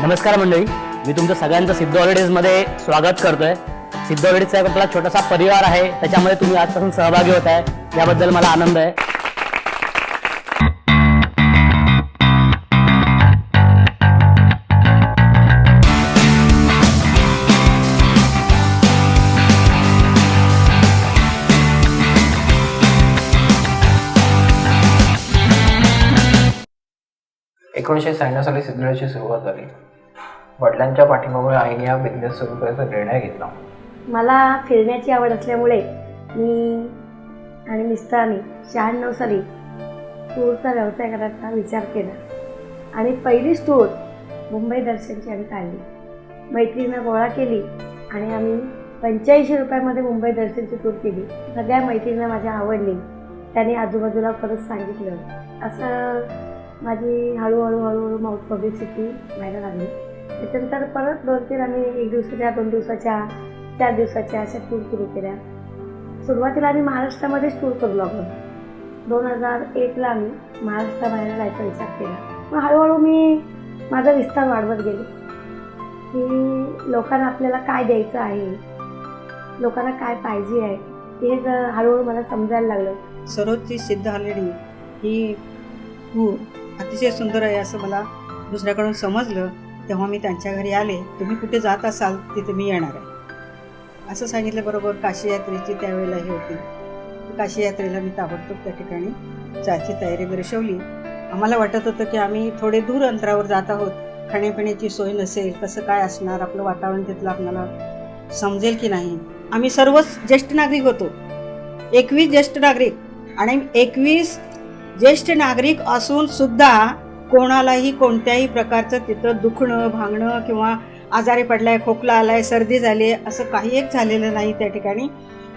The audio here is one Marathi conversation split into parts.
नमस्कार मंडळी, मी तुमचं सगळ्यांचं सिद्ध हॉलिडेजमध्ये स्वागत करतोय. सिद्ध हॉलिडेजचा एक आपला छोटासा परिवार आहे, त्याच्यामध्ये तुम्ही आजपासून सहभागी होत आहे, याबद्दल मला आनंद आहे. एकोणीसशे 96 साली सिद्धळेची सुरुवात झाली. वडिलांच्या पाठिंब्यामुळे आईने हा बिझनेस सुरू करायचा निर्णय घेतला. मला फिरण्याची आवड असल्यामुळे मी आणि मिस्टरांनी 96 साली टूरचा व्यवसाय करायचा विचार केला आणि पहिलीच टूर मुंबई दर्शनची आम्ही काढली. मैत्रिणींना गोळा केली आणि आम्ही 85 रुपयामध्ये मुंबई दर्शनची टूर केली. सगळ्या मैत्रिणींना माझ्या आवडली. त्यांनी आजूबाजूला परत सांगितलं. असं माझी हळूहळू माउथ पब्लिसिटी व्हायला लागली. त्याच्यानंतर परत 2-3 आम्ही 1 दिवसाच्या, 2 दिवसाच्या, 4 दिवसाच्या अशा टूर सुरू केल्या. सुरुवातीला आम्ही महाराष्ट्रामध्येच टूर करू लागलो. 2001ला आम्ही महाराष्ट्राबाहेर जायचा विचार केला. मग हळूहळू मी माझा विस्तार वाढवत गेले की लोकांना आपल्याला काय द्यायचं आहे, लोकांना काय पाहिजे आहे, हे हळूहळू मला समजायला लागलं. सरोजची सिद्ध हॉलिडे ही अतिशय सुंदर आहे असं मला दुसऱ्याकडून समजलं. तेव्हा मी त्यांच्या घरी आले. तुम्ही कुठे जात असाल तिथे मी येणार आहे असं सांगितल्याबरोबर काशी यात्रेची त्यावेळेला ही होती. काशी यात्रेला मी ताबडतोब त्या ठिकाणी जायची तयारी दर्शवली. आम्हाला वाटत होतं की आम्ही थोडे दूर अंतरावर जात आहोत, खाण्यापिण्याची सोय नसेल, कसं काय असणार, आपलं वातावरण तिथलं आपल्याला समजेल की नाही. आम्ही सर्वच ज्येष्ठ नागरिक होतो, 21 ज्येष्ठ नागरिक, आणि 21 ज्येष्ठ नागरिक असून सुद्धा कोणालाही कोणत्याही प्रकारचं तिथं दुखणं, भांगणं किंवा आजारी पडलाय, खोकला आलाय, सर्दी झाली आहे असं काही एक झालेलं नाही त्या ठिकाणी.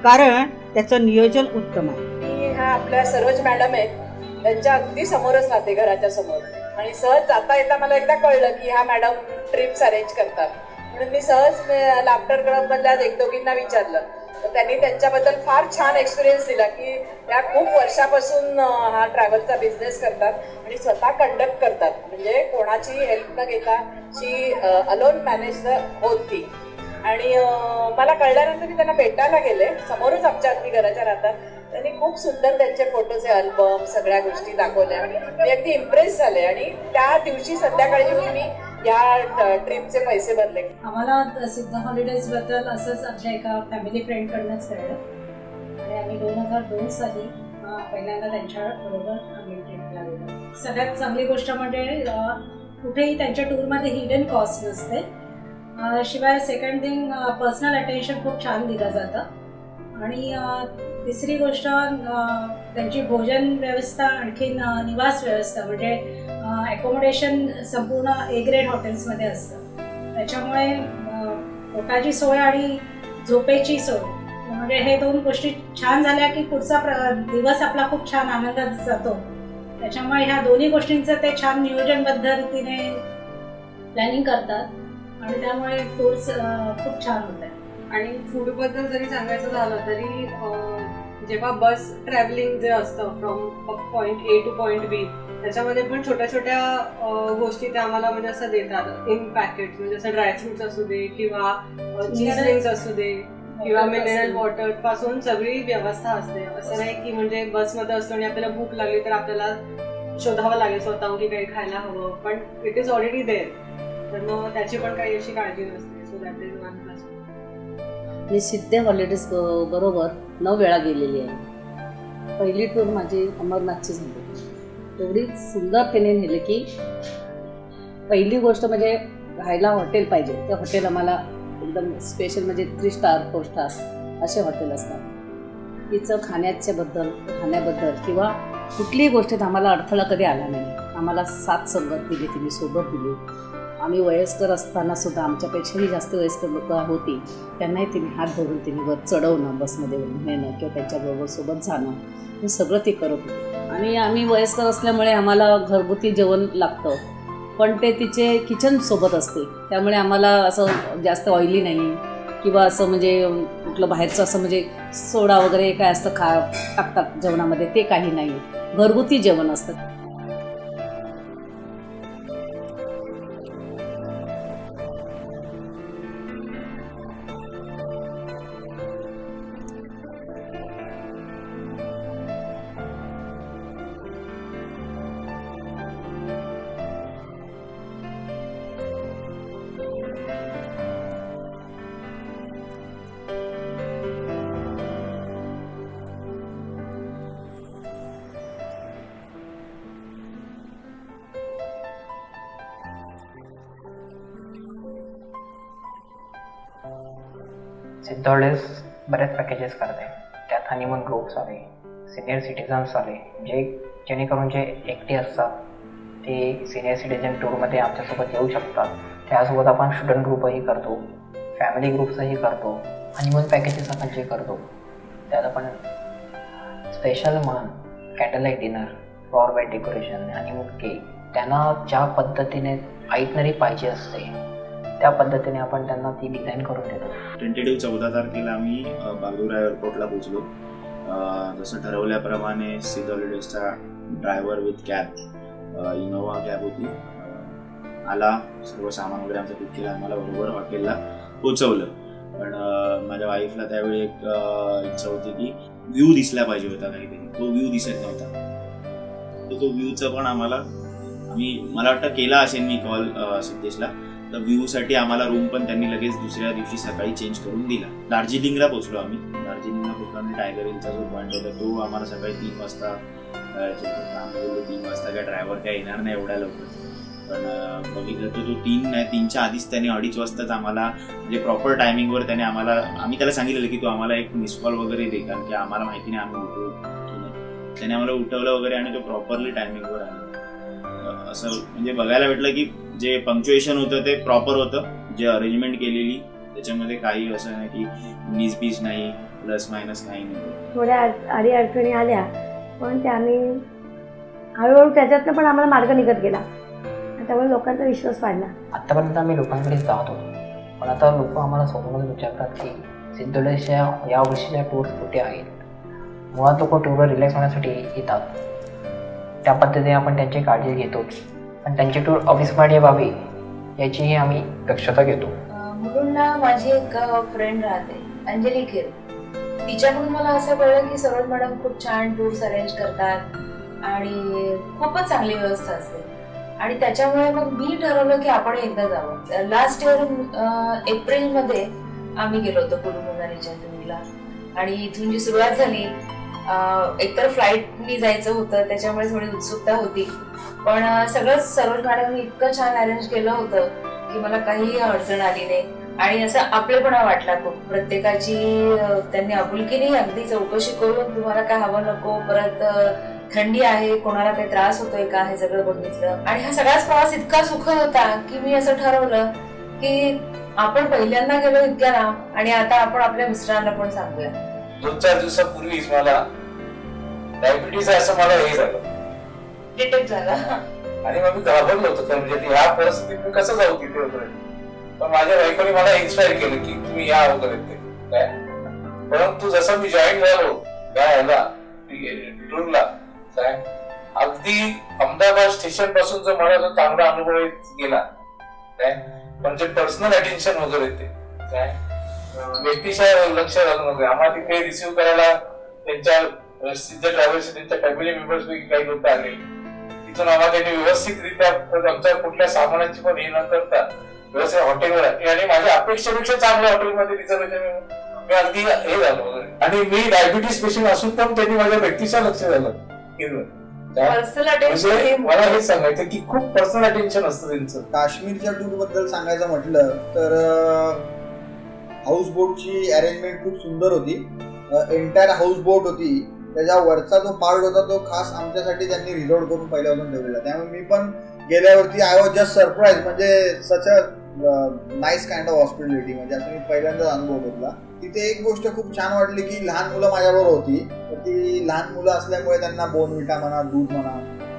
कारण त्याचं नियोजन उत्तम आहे. मी ह्या आपल्या सरोज मॅडम आहेत, त्यांच्या अगदी समोरच राहते, घराच्या समोर. आणि सहज जाता येता मला एकदा कळलं की ह्या मॅडम ट्रिप्स अरेंज करतात. म्हणून मी सहज लाफ्टर क्लबमधल्या 1-2घींना विचारलं. तर त्यांनी त्यांच्याबद्दल फार छान एक्सपिरियन्स दिला की त्या खूप वर्षापासून हा ट्रॅव्हलचा बिझनेस करतात आणि स्वतः कंडक्ट करतात. म्हणजे कोणाची हेल्प न घेता शी अलोन मॅनेज होत ती. आणि मला कळल्यानंतर मी त्यांना भेटायला गेले. समोरच आमच्या अगदी घराच्या राहतात. त्यांनी खूप सुंदर त्यांचे फोटोचे अल्बम, सगळ्या गोष्टी दाखवल्या. मी अगदी इम्प्रेस झाले आणि त्या दिवशी संध्याकाळी येऊन मी या ट्रिपचे पैसे भरले. आम्हाला सिद्ध हॉलिडेजबद्दल असंच आमच्या एका फॅमिली फ्रेंडकडूनच कळलं आणि आम्ही 2002 साली पहिल्यांदा त्यांच्याबरोबर आम्ही ट्रिपला गेलो. सगळ्यात चांगली गोष्ट म्हणजे कुठेही त्यांच्या टूरमध्ये हिडन कॉस्ट नसते. शिवाय सेकंड थिंग, पर्सनल अटेन्शन खूप छान दिलं जातं. आणि तिसरी गोष्ट, त्यांची भोजन व्यवस्था, आणखीन निवास व्यवस्था, म्हणजे ॲकोमोडेशन संपूर्ण A ग्रेड हॉटेल्समध्ये असतं. त्याच्यामुळे पोटाची सोय आणि झोपेची सोय, म्हणजे हे 2 गोष्टी छान झाल्या की पुढचा दिवस आपला खूप छान आनंदात जातो. त्याच्यामुळे ह्या दोन्ही गोष्टींचं ते छान नियोजनबद्ध रीतीने प्लॅनिंग करतात आणि त्यामुळे टूर्स खूप छान होत आहे. आणि फूडबद्दल जरी सांगायचं झालं तरी जेव्हा बस ट्रॅव्हलिंग जे असतं from point A two point B, त्याच्यामध्ये पण छोट्या छोट्या गोष्टी ते आम्हाला म्हणजे असं देतात इन पॅकेट. म्हणजे असं ड्रायफ्रुट्स असू दे किंवा चीज रिंग्स असू दे किंवा मिनरल वॉटर पासून सगळी व्यवस्था असते. असं नाही की म्हणजे बसमध्ये असतो आणि आपल्याला भूक लागली तर आपल्याला शोधावं लागेल स्वतःहून की काही खायला हवं, पण इट इज ऑलरेडी देअर. तर मग त्याची पण काही अशी काळजी नसते. So that is one plus. मी सिद्ध हॉलिडेज बरोबर 9 वेळा गेलेली आहे. पहिली टूर माझी अमरनाथची झाली. एवढी सुंदर त्याने नेले की पहिली गोष्ट म्हणजे राहायला हॉटेल पाहिजे. ते हॉटेल आम्हाला एकदम स्पेशल, म्हणजे 3 स्टार 4 स्टार असे हॉटेल असतात. तिचं खाण्याबद्दल किंवा कुठलीही गोष्टीत आम्हाला अडथळा कधी आला नाही. आम्हाला साथ संगत दिली, तिने सोबत दिली. आम्ही वयस्कर असताना सुद्धा आमच्यापेक्षाही जास्त वयस्कर लोक होती, त्यांनाही तिने हात धरून तिने वर चढवणं, बसमध्ये नेणं किंवा त्यांच्याबरोबर सोबत जाणं, हे सगळं ती करत होती. आणि आम्ही वयस्कर असल्यामुळे आम्हाला घरगुती जेवण लागतं, पण ते तिचे किचन सोबत असते. त्यामुळे आम्हाला असं जास्त ऑइली नाही किंवा असं म्हणजे कुठलं बाहेरचं असं म्हणजे सोडा वगैरे काय असतं टाकतात जेवणामध्ये, ते काही नाही. घरगुती जेवण असतं. सिद्ध हॉलिडेज बरेच पॅकेजेस करते. त्यात हनीमून ग्रुप्स आले, सिनियर सिटीजन्स आले, जेणेकरून जे एकटे असतात ते सिनियर सिटीजन टूरमध्ये आमच्यासोबत येऊ शकतात. त्यासोबत आपण स्टुडंट ग्रुपही करतो, फॅमिली ग्रुप्सही करतो. हनीमून पॅकेजेस आपण जे करतो त्यात आपण स्पेशल म्हणून candle light dinner, flower bed decoration, honeymoon cake, त्यांना ज्या पद्धतीने आयटनरी पाहिजे असते त्या पद्धतीने आपण त्यांना ती डिझाईन करून देतो. टेंटेटिव्ह 14 तारखेला आम्ही बागडोग्रा एअरपोर्टला पोहोचलो. जसं ठरवल्याप्रमाणे सिद्ध हॉलिडेजचा driver with cab, Innova cab होती, आला, सर्व सामान वगैरे आमचं पिक केलं, आम्हाला बरोबर हॉटेलला पोचवलं. पण माझ्या वाईफला त्यावेळी एक इच्छा होती की व्ह्यू दिसला पाहिजे होता काहीतरी, तो व्ह्यू दिसत नव्हता. तो व्ह्यूचं पण मला वाटतं केला असेल मी कॉल सिद्धेशला, तर व्ह्यूसाठी आम्हाला रूम पण त्यांनी लगेच दुसऱ्या दिवशी सकाळी चेंज करून दिला. दार्जिलिंगला पोचलो आम्ही. आणि टायगर हिलचा जो पॉईंट होता तो आम्हाला सकाळी 3 वाजता आम्ही बोललो 3 वाजता काय ड्रायव्हर काय येणार नाही एवढ्या लवकर. पण बघितलं तर तो 3च्या आधीच त्याने 2:30 वाजताच आम्हाला म्हणजे प्रॉपर टायमिंगवर त्याने आम्ही त्याला सांगितलेलं की तू आम्हाला एक मिस कॉल वगैरे दे, कारण की आम्हाला माहिती नाही आम्ही उठू की नाही. त्याने आम्हाला उठवलं वगैरे आणि तो प्रॉपरली टायमिंगवर आला. असं म्हणजे बघायला भेटलं की जे पंक्च्युएशन होतं ते प्रॉपर होतं, जे अरेंजमेंट केलेली त्याच्यामध्ये काही असं नाही की 19-20 नाही, प्लस मायनस काही नाही. थोड्या अडचणी आल्या पण त्याने हळूहळू त्याच्यातनं पण आम्हाला मार्ग निघत गेला. त्यामुळे लोकांचा विश्वास वाढला. आत्तापर्यंत आम्ही लोकांकडे जात होतो, पण आता लोक आम्हाला स्वतःमध्ये विचारतात की सिद्ध हॉलिडेजच्या या वर्षीच्या टूर्स कुठे आहेत. मुळात लोक टूरवर रिलॅक्स होण्यासाठी येतात, त्या पद्धतीने आपण त्यांची काळजी घेतोच, पण त्यांची टूर अविस्मरणीय व्हावी याचीही आम्ही दक्षता घेतो. मुलुंडला माझी एक फ्रेंड राहते, अंजली खेर. तिच्याकडून मला असं कळलं की सरोज मॅडम खूप छान टूर्स अरेंज करतात आणि खूपच चांगली व्यवस्था असते. आणि त्याच्यामुळे मग मी ठरवलं की आपण एकदा जावं. लास्ट इयर एप्रिलमध्ये आम्ही गेलो होतो कुलू मनालीच्या टूरला. आणि इथून जी सुरुवात झाली, एकतर फ्लाईटनी जायचं होतं त्याच्यामुळे थोडी उत्सुकता होती, पण सगळंच सरोज मॅडमनी इतकं छान अरेंज केलं होतं की मला काहीही अडचण आली नाही. आणि असं आपलेपणा वाटला खूप. प्रत्येकाची त्यांनी आपुलकीने अगदी चौकशी करून तुम्हाला काय हवं नको, परत थंडी आहे, कोणाला काही त्रास होतोय का, हे सगळं बघितलं. आणि हा सगळाच प्रवास इतका सुखद होता की मी असं ठरवलं की आपण पहिल्यांदा गेलो इतक्या लांब आणि आता आपण आपल्या मिस्टरांना पण सांगूया. 2-4 दिवसापूर्वीच मला डायबिटीज आहे असं मला हे झालं, डिटेक्ट झाला. आणि मग मी घाबरलो होतो, तर म्हणजे ह्या परिस्थितीत मी कसं जाऊ तिथे वगैरे. पण माझ्या बायकोने मला इन्स्पायर केलं की तुम्ही या वगैरे काय. परंतु जसं मी जॉईन झालो ह्याला टूरला काय, अगदी अहमदाबाद स्टेशन पासून जो मला जो चांगला अनुभव गेला काय, म्हणजे पर्सनल अटेन्शन वगैरे ते काय, व्यक्तिशः लक्ष घालून वगैरे आम्हाला तिथे रिसिव्ह करायला त्यांच्या सिद्ध ट्रॅव्हल्स त्यांच्या फॅमिली मेंबर्स पैकी काही लोक आले. तिथून आम्हाला त्यांनी व्यवस्थितरित्या आमच्या कुठल्या सामानाची पण हे न करता व्यवस्थित हॉटेलवर आहे. आणि माझ्या अपेक्षेपेक्षा चांगल्या हॉटेलमध्ये रिझर्वेशन मी अगदी हे झालो वगैरे. आणि मी डायबिटीस पेशंट असून पण त्यांनी माझ्या व्यक्तीचं लक्ष झालं. म्हणजे मला हेच सांगायचं की खूप पर्सनल अटेन्शन असतं त्यांचं. काश्मीरच्या टूर बद्दल सांगायचं म्हटलं तर हाऊस बोटची अरेंजमेंट खूप सुंदर होती. एंटायर हाऊस बोट होती, त्याच्या वरचा जो पार्ट होता तो खास आमच्यासाठी त्यांनी रिझॉर्ट करून पहिल्यापासून ठेवलेला. त्यामुळे मी पण गेल्यावरती आय वॉज जस्ट सरप्राईज. म्हणजे such a nice kind of hospitality, म्हणजे असं मी पहिल्यांदाच अनुभव घेतला. तिथे एक गोष्ट खूप छान वाटली की लहान मुलं माझ्याबरोबर होती, तर ती लहान मुलं असल्यामुळे त्यांना बोर्नव्हिटा म्हणा, दूध म्हणा,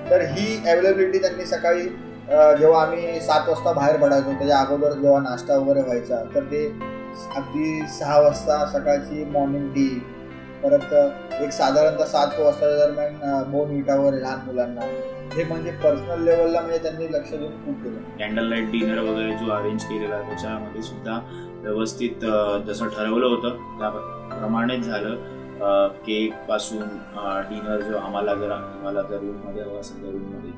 तर ही अवेलेबिलिटी त्यांनी सकाळी जेव्हा आम्ही 7 वाजता बाहेर पडायचो त्याच्या अगोदर जेव्हा नाश्ता वगैरे व्हायचा, तर ते अगदी 6 वाजता सकाळची मॉर्निंग टी, परत एक साधारणतः 7 वाजता दरम्यान बोर्नव्हिटा वगैरे लहान मुलांना. हे म्हणजे पर्सनल लेवलला म्हणजे त्यांनी लक्ष देऊन खूप केलं. कॅन्डल लाईट डिनर वगैरे जो अरेंज केलेला त्याच्यामध्ये सुद्धा व्यवस्थित जसं ठरवलं होतं त्याप्रमाणेच झालं. केक पासून डिनर जो आम्हाला जर रूममध्ये हवं असेल तर रूममध्ये,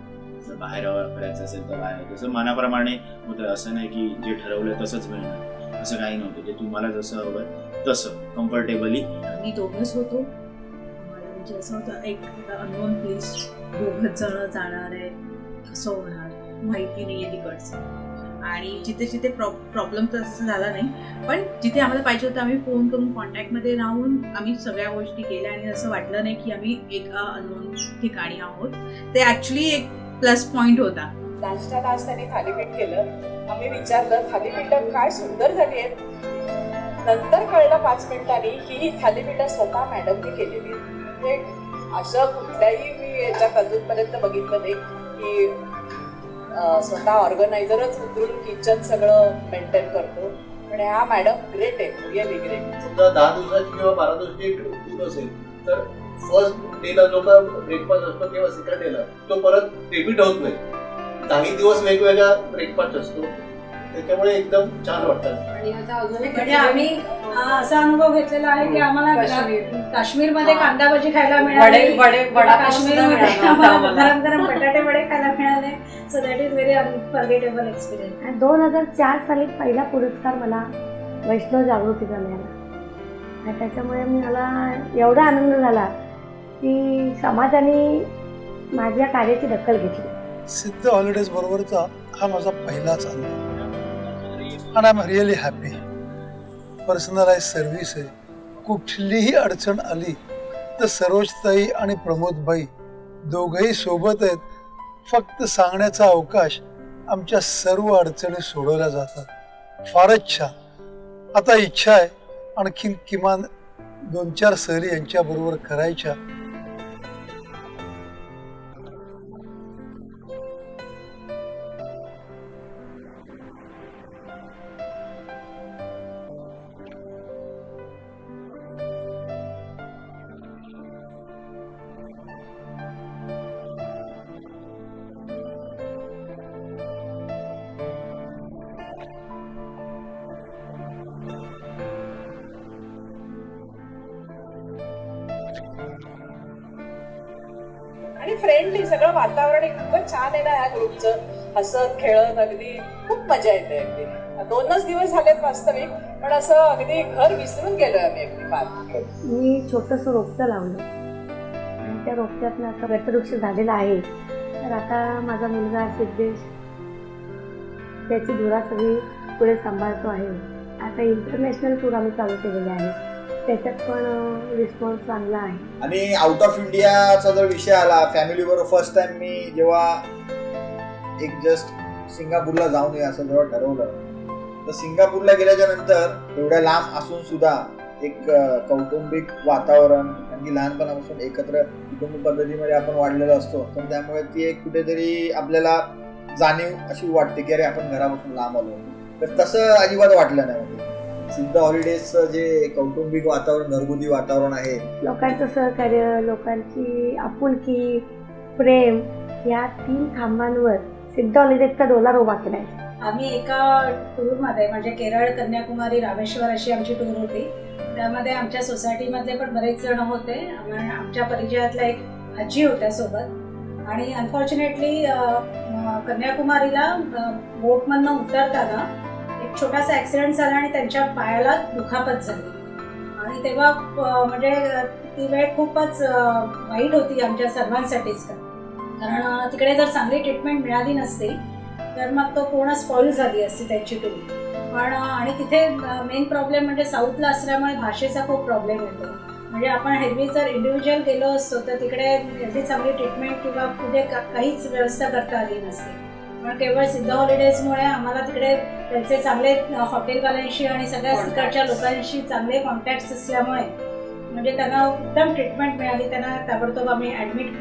जर बाहेर करायचं असेल तर बाहेर, जसं मनाप्रमाणे होतं. असं नाही की जे ठरवलं तसंच मिळणार, असं काही नव्हतं. जे तुम्हाला जसं हवं तसं कम्फर्टेबली. आम्ही दोघंच होतो. आम्हाला म्हणजे असं होतं एक अननोन प्लेस, दोघंच जण जाणार आहे, कसं होणार माहिती नाही आहे तिकडचं. आणि जिथे जिथे प्रॉब्लेम तर असं झाला नाही, पण जिथे आम्हाला पाहिजे होतं आम्ही फोन करून कॉन्टॅक्टमध्ये राहून आम्ही सगळ्या गोष्टी केल्या आणि असं वाटलं नाही की आम्ही एका अननोन ठिकाणी आहोत. ते ॲक्च्युली एक प्लस पॉईंट होता. नाश्त्याला आज त्यांनी थालीपीठ केलं. आम्ही विचारलं थालीपीठ काय सुंदर झाली आहेत. नंतर कळलं 5 मिनिटांनी ही थालीपीठ स्वतः मॅडमनी केलेली आहेत. म्हणजे असं कुठल्याही मी याच्यात अजूनपर्यंत बघितलं नाही की स्वतः ऑर्गनायझरच उतरून किचन सगळं मेंटेन करतो. पण ह्या मॅडम ग्रेट आहे, रिअली ग्रेट. समजा 10 दिवसाची किंवा 12 दिवसाची टूर असेल तर फर्स्ट डेला जो का ब्रेकफास्ट असतो किंवा सेकंड डेला तो परत रिपीट होत नाही. 10 दिवस वेगवेगळा ब्रेकफास्ट असतो, त्याच्यामुळे एकदम छान वाटतं. आणि आता अजून म्हणजे आम्ही असा अनुभव घेतलेला आहे की आम्हाला काश्मीरमध्ये कांदा भजी खायला मिळाली, काश्मीरमध्ये आम्हाला गरम गरम बटाटे वडे खायला मिळाले. So that is very unforgettable experience. आणि 2004 साली पहिला पुरस्कार मला वैष्णव जागृतीचा मिळाला आणि त्याच्यामुळे मला एवढा आनंद झाला की समाजाने माझ्या कार्याची दखल घेतली. सिद्ध हॉलिडेज बरोबरचा हा माझा पहिलाच अनुभव आणि I am really happy. Personalize service आहे. कुठलीही अडचण आली तर सरोजताई आणि प्रमोदभाई दोघंही सोबत आहेत. फक्त सांगण्याचा अवकाश, आमच्या सर्व अडचणी सोडवल्या जातात. फारच छान. आता इच्छा आहे आणखीन किमान 2-4 सहली यांच्याबरोबर करायच्या. आणि फ्रेंडली सगळं वातावरण इतकं छान आहे ना या ग्रुपचं. हसत खेळत अगदी खूप मजा येते. अगदी 2च दिवस झालेत वास्तविक, पण असं अगदी घर विसरून गेलोय आम्ही अगदी फार. मी छोटंसं रोपटं लावलं आणि त्या रोपट्यातनं आता वृक्षवृक्ष झालेला आहे. तर आता माझा मुलगा सिद्धेश त्याची धुरा सगळी पुढे सांभाळतो आहे. आता इंटरनॅशनल टूर आम्ही चालू केलेले आहे, त्याच्यात पण रिस्पॉन्स चांगला आहे. आणि आउट ऑफ इंडियाचा जर विषय आला, फॅमिली बरोबर फर्स्ट टाइम मी जेव्हा एक जस्ट सिंगापूरला जाऊन ये असं जेव्हा ठरवलं, तर सिंगापूरला गेल्याच्या नंतर एवढ्या लांब असून सुद्धा एक कौटुंबिक वातावरण, कारण की लहानपणापासून एकत्र कुटुंब पद्धतीमध्ये आपण वाढलेलो असतो, तर त्यामुळे ती एक कुठेतरी आपल्याला जाणीव अशी वाटते की अरे आपण घरापासून लांब आलो. तर तसं अजिबात वाटलं नाही. म्हणजे सिद्ध हॉलिडेजचं जे कौटुंबिक वातावरण, घरगुती वातावरण आहे, लोकांचं सहकार्य, लोकांची आपुलकी, प्रेम, या 3 खांबांवर सिद्ध हॉलिडेजचा डोलार उभा केलाय. आम्ही एका टूरमध्ये म्हणजे केरळ, कन्याकुमारी, रामेश्वर अशी आमची टूर होती. त्यामध्ये आमच्या सोसायटीमधले पण बरेच जण होते. आमच्या परिचयातल्या एक आजी होत्या सोबत. आणि अनफॉर्च्युनेटली कन्याकुमारीला बोटमधनं उतरताना एक छोटासा ॲक्सिडेंट झाला आणि त्यांच्या पायाला दुखापत झाली. आणि तेव्हा म्हणजे ती वेळ खूपच वाईट होती आमच्या सर्वांसाठीच. कारण तिकडे जर चांगली ट्रीटमेंट मिळाली नसती तर मग तो पूर्ण स्पॉइल झाली असती त्यांची टूर. पण आणि तिथे मेन प्रॉब्लेम म्हणजे साऊथला असल्यामुळे भाषेचा खूप प्रॉब्लेम येतो. म्हणजे आपण हेल्दी जर इंडिव्हिज्युअल गेलो असतो तर तिकडे एवढी चांगली ट्रीटमेंट किंवा कुठे काहीच व्यवस्था करता आली नसते. पण केवळ सिद्ध हॉलिडेजमुळे आम्हाला तिकडे त्यांचे चांगले हॉटेलवाल्यांशी आणि सगळ्या तिकडच्या लोकांशी चांगले कॉन्टॅक्ट्स असल्यामुळे म्हणजे त्यांना उत्तम ट्रीटमेंट मिळाली. त्यांना ताबडतोब आम्ही ॲडमिट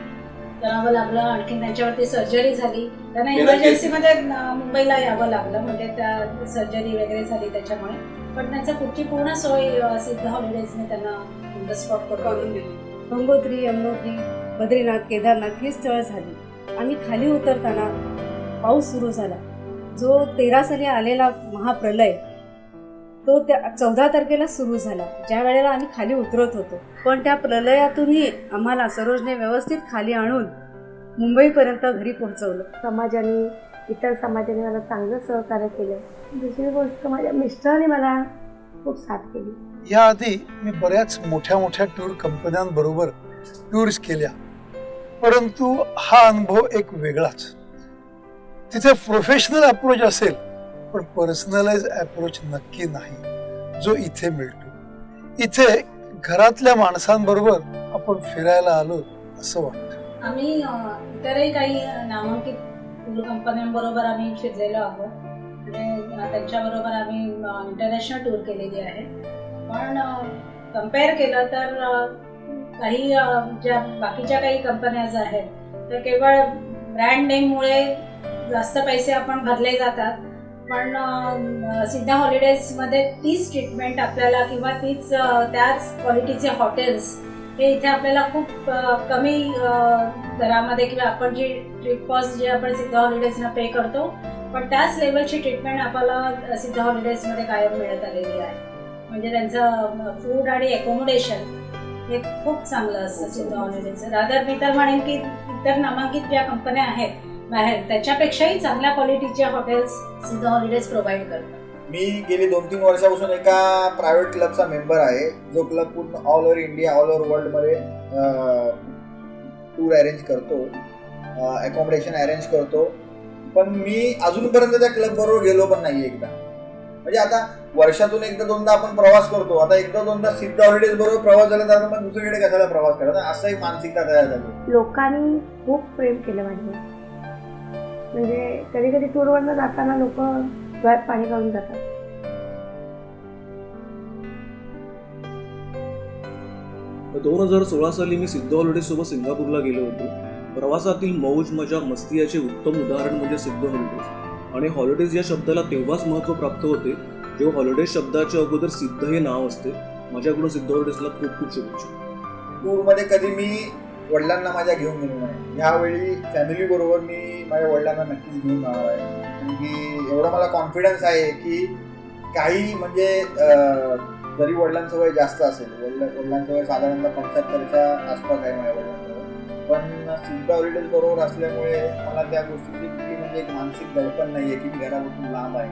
करावं लागलं. आणखी त्यांच्यावरती सर्जरी झाली. त्यांना इमर्जन्सीमध्ये मुंबईला यावं लागलं, म्हणजे त्या सर्जरी वगैरे झाली त्याच्यामुळे. पण त्यांचा पुढची पूर्ण सोय सिद्ध हॉलिडेजने त्यांना ऑन द स्पॉट करून दिली. गंगोत्री, यमुनोत्री, बद्रीनाथ, केदारनाथ ही स्थळं झाली. आम्ही खाली उतरताना पाऊस सुरू झाला. जो 13 साली आलेला महाप्रलय तो त्या 14 तारखेला सुरू झाला, ज्या वेळेला आम्ही खाली उतरत होतो. पण त्या प्रलयातूनही आम्हाला सरोजने व्यवस्थित खाली आणून मुंबईपर्यंत घरी पोहोचवलं. समाजाने, इतर समाजाने मला चांगलं सहकार्य केलं. दुसरी गोष्ट माझ्या मिस्टरांनी मला खूप साथ केली. याआधी मी बऱ्याच मोठ्या टूर कंपन्यांबरोबर टूर्स केल्या, परंतु हा अनुभव एक वेगळाच. तिथे प्रोफेशनल अप्रोच असेल पण पर्सनलाइज अप्रोच नक्की नाही जो इथे मिळतो. इथे घरातल्या माणसांबरोबर आपण फिरायला आलो असं वाटतं. आम्ही इतरही काही नामांकित टूर कंपन्यांबरोबर आम्ही फिरलेलो आहोत आणि त्यांच्याबरोबर आम्ही इंटरनॅशनल टूर केलेली आहे. पण कम्पेअर केलं तर काही ज्या बाकीच्या काही कंपन्याज आहेत तर केवळ ब्रँड नेममुळे जास्त पैसे आपण भरले जातात. पण सिद्धा हॉलिडेजमध्ये तीच ट्रीटमेंट आपल्याला किंवा त्याच क्वालिटीचे हॉटेल्स हे इथे आपल्याला खूप कमी दरामध्ये किंवा आपण जी ट्रिप कॉस्ट जे आपण सिद्धा हॉलिडेजना पे करतो पण त्याच लेवलची ट्रीटमेंट आपल्याला सिद्धा हॉलिडेजमध्ये कायम मिळत आलेली आहे. म्हणजे त्यांचं फूड आणि अकोमोडेशन हे खूप चांगलं असतं सिद्धा हॉलिडेजचं. रादर मी तर म्हणेन की इतर नामांकित ज्या कंपन्या आहेत बाहेर त्याच्यापेक्षाही चांगल्या क्वालिटीचे हॉटेल्स सिद्धा हॉलिडेज प्रोव्हाइड करतात. मी गेली 2-3 वर्षापासून एका प्रायव्हेट क्लबचा मेंबर आहे जो क्लब पूर्ण all over India all over वर्ल्डमध्ये टूर अरेंज करतो, अकोमोडेशन अरेंज करतो. पण मी अजूनपर्यंत त्या क्लब बरोबर गेलो पण नाही एकदा. म्हणजे आता वर्षातून एकदा दोनदा आपण प्रवास करतो, आता एकदा दोनदा सिद्धा हॉलिडेज बरोबर प्रवास झाला तर मग दुसरीकडे कशाला प्रवास करायचा असं एक मानसिकता तयार झाली. लोकांनी खूप प्रेम केलं माझ्यावर. म्हणजे कधी कधी टूरवरनं जाताना लोक डोळ्यात पाणी काढून जातात. तर 2016 साली मी सिद्धा हॉलिडेज सोबत सिंगापूरला गेलो होतो. प्रवासातील मौज मजा मस्ती याचे उत्तम उदाहरण म्हणजे सिद्धा हॉलिडेज. आणि हॉलिडेज या शब्दाला तेव्हाच महत्त्व प्राप्त होते जेव्हा हॉलिडेज शब्दाच्या अगोदर सिद्ध हे नाव असते. माझ्याकडून सिद्धा हॉलिडेजला खूप खूप शुभेच्छा. टूरमध्ये कधी मी वडिलांना माझ्या घेऊन गेलो नाही. ह्यावेळी फॅमिली बरोबर मी माझ्या वडिलांना नक्कीच घेऊन जाणार आहे. कारण की एवढा मला कॉन्फिडन्स आहे की काही म्हणजे जरी वडिलांचं वय जास्त असेल, वडिलांचं वय साधारणतः 75च्या आसपास आहे माझ्या वडिलांचं, पण सिद्धा हॉलिडेज बरोबर असल्यामुळे मला त्या गोष्टीची कुठली म्हणजे एक मानसिक दडपण नाही आहे की मी घरापासून लांब आहे.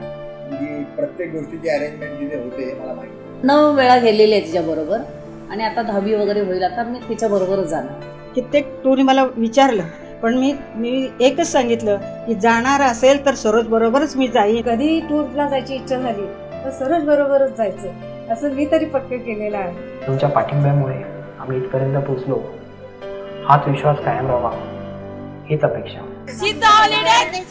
म्हणजे प्रत्येक गोष्टीची अरेंजमेंट जिथे होते हे मला माहिती. 9 वेळा गेलेली आहे तिच्याबरोबर आणि आता 10वी वगैरे होईल आता मी तिच्याबरोबरच जाणार. कित्येक टूरने मला विचारलं पण मी एकच सांगितलं की जाणार असेल तर सरोज बरोबरच मी जाईन. कधी टूरला जायची इच्छा झाली तर सरोज बरोबरच जायचं असं मी तरी पक्क केलेलं आहे. तुमच्या पाठिंब्यामुळे आम्ही इथपर्यंत पोहोचलो. हाच विश्वास कायम राहावा हीच अपेक्षा. सिद्धा हॉलिडेज